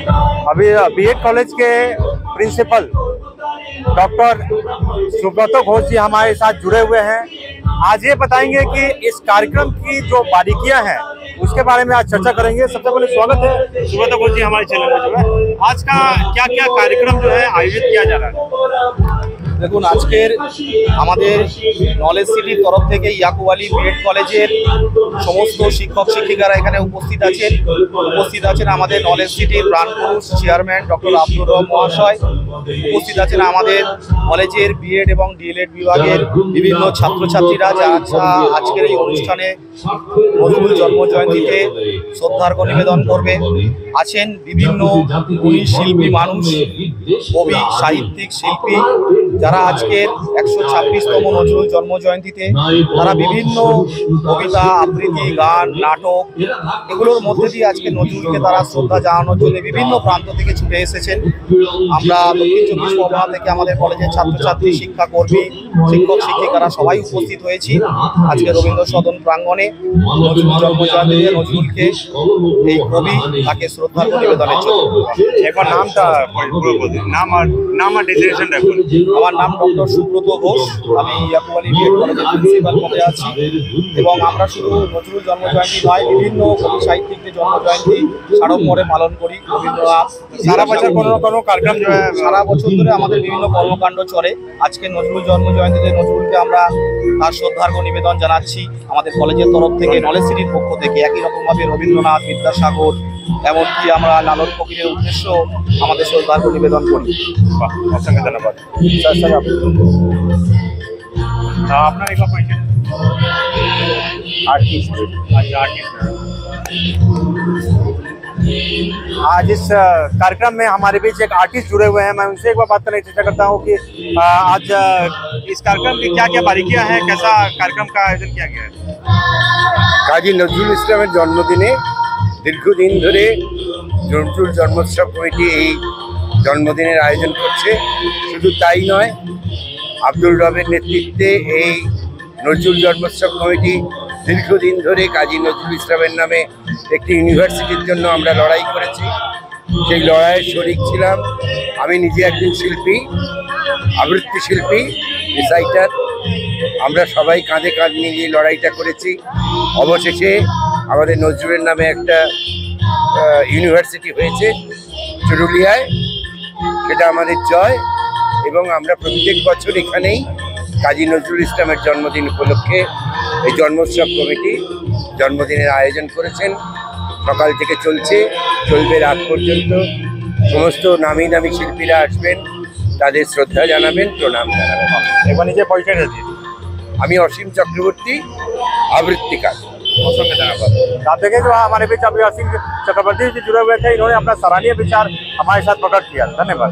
अभी BEd college के principal doctor Subrat Ghosh जी हमारे साथ जुड़े हुए हैं। आज ये बताएंगे कि इस कार्यक्रम की जो बारीकियां हैं उसके बारे में आज चर्चा करेंगे। सबसे पहले स्वागत है सुब्रत घोष जी हमारे चैनल में जो है। आज का क्या क्या कार्यक्रम जो है आयोजित किया जा रहा है? দেখুন, আজকের আমাদের নলেজ সিটির তরফ থেকে ইয়াকুব আলী বিএড কলেজের সমস্ত শিক্ষক শিক্ষিকারা এখানে উপস্থিত আছেন আমাদের নলেজ সিটির প্রাণপুরুষ চেয়ারম্যান ডক্টর আব্দুর রহমান মহাশয়, উপস্থিত আছেন আমাদের কলেজের বিএড এবং ডিএলএড বিভাগের বিভিন্ন ছাত্রছাত্রীরা যারা আজকের এই অনুষ্ঠানে নজরুল জন্মজয়ন্তীতে শ্রদ্ধার্ঘ্য নিবেদন করবে। আছেন বিভিন্ন গুণী শিল্পী মানুষ, কবি, সাহিত্যিক, শিল্পী যারা আজকের 126তম নজরুল জন্মজয়ন্তীতে তারা বিভিন্ন কবিতা, আবৃত্তি, গান, নাটক এগুলোর মধ্যে দিয়ে আজকে নজরুলকে তারা শ্রদ্ধা জানানোর জন্য বিভিন্ন প্রান্ত থেকে ছুটে এসেছেন। আমরা দক্ষিণ চব্বিশ পরগনা থেকে আমাদের কলেজের ছাত্রছাত্রী, শিক্ষাকর্মী, শিক্ষক শিক্ষিকারা সবাই উপস্থিত হয়েছি আজকে রবীন্দ্র সদন প্রাঙ্গণে নজরুল জন্মজয়ন্তীতে নজরুলকে এই কবি তাকে শ্রদ্ধার্ঘ্য নিবেদনের জন্য। একবার নামটা নাম আর ডেজিগনেশন রাখুন। আমার নাম ডক্টর সুব্রত ঘোষ, আমি ইয়াকুব আলী বিএড কলেজের প্রিন্সিপাল পদে আছি এবং আমরা শুধু নজরুল জন্মজয়ন্তী নয়, বিভিন্ন কবি সাহিত্যিকদের জন্মজয়ন্তী সাড়ম্বরে পালন করি। রবীন্দ্রনাথ সারা বছর কোনো কার্যক্রম সারা বছর ধরে আমাদের বিভিন্ন কর্মকাণ্ড চলে। আজকে নজরুল জন্মজয়ন্তীতে নজরুলকে আমরা তার শ্রদ্ধার্ঘ্য নিবেদন জানাচ্ছি আমাদের কলেজের তরফ থেকে, নলেজ সিটির পক্ষ থেকে। একই রকমভাবে রবীন্দ্রনাথ, বিদ্যাসাগর, এমনকি আমরা লালন ফকিরের উদ্দেশ্য আমাদের শ্রদ্ধার্ঘ্য নিবেদন করি। অসংখ্য ধন্যবাদ। আপনার एक क्वेश्चन आर्टिस्ट। आज इस कार्यक्रम में हमारे बीच एक आर्टिस्ट जुड़े हुए हैं। मैं उनसे एक बार बात करने की चेष्टा करता हूँ कि आज इस कार्यक्रम की क्या क्या बारीकियां हैं, कैसा कार्यक्रम का आयोजन किया गया है? কাজী নজরুল ইসলামের জন্মদিনে দীর্ঘদিন ধরে নজরুল জন্মোৎসব কমিটি এই জন্মদিনের আয়োজন করছে। শুধু তাই নয়, আব্দুল রবের নেতৃত্বে এই নজরুল জন্মোৎসব কমিটি দীর্ঘদিন ধরে কাজী নজরুল ইসলামের নামে একটি ইউনিভার্সিটির জন্য আমরা লড়াই করেছি। সেই লড়াইয়ের শরিক ছিলাম। আমি নিজে একজন শিল্পী, আবৃত্তি শিল্পী, রিসাইটার। আমরা সবাই কাঁধে কাঁধ মিলিয়ে লড়াইটা করেছি। অবশেষে আমাদের নজরুলের নামে একটা ইউনিভার্সিটি হয়েছে চুরুলিয়ায়, সেটা আমাদের জয়। এবং আমরা প্রত্যেক বছর এখানেই কাজী নজরুল ইসলামের জন্মদিন উপলক্ষে এই জন্মোৎসব কমিটি জন্মদিনের আয়োজন করেছেন। সকাল থেকে চলবে রাত পর্যন্ত। সমস্ত নামি দামি শিল্পীরা আসবেন, তাদের শ্রদ্ধা জানাবেন, প্রণাম জানাবেন। একবার নিজে পরিচয় দিয়ে। আমি অসীম চক্রবর্তী, आवृत्तिकार। आप देखें जो हमारे बीच अभी असीम चक्रवर्ती जी जुड़े हुए थे, इन्होंने अपना सराहनीय विचार हमारे साथ प्रकट किया। धन्यवाद।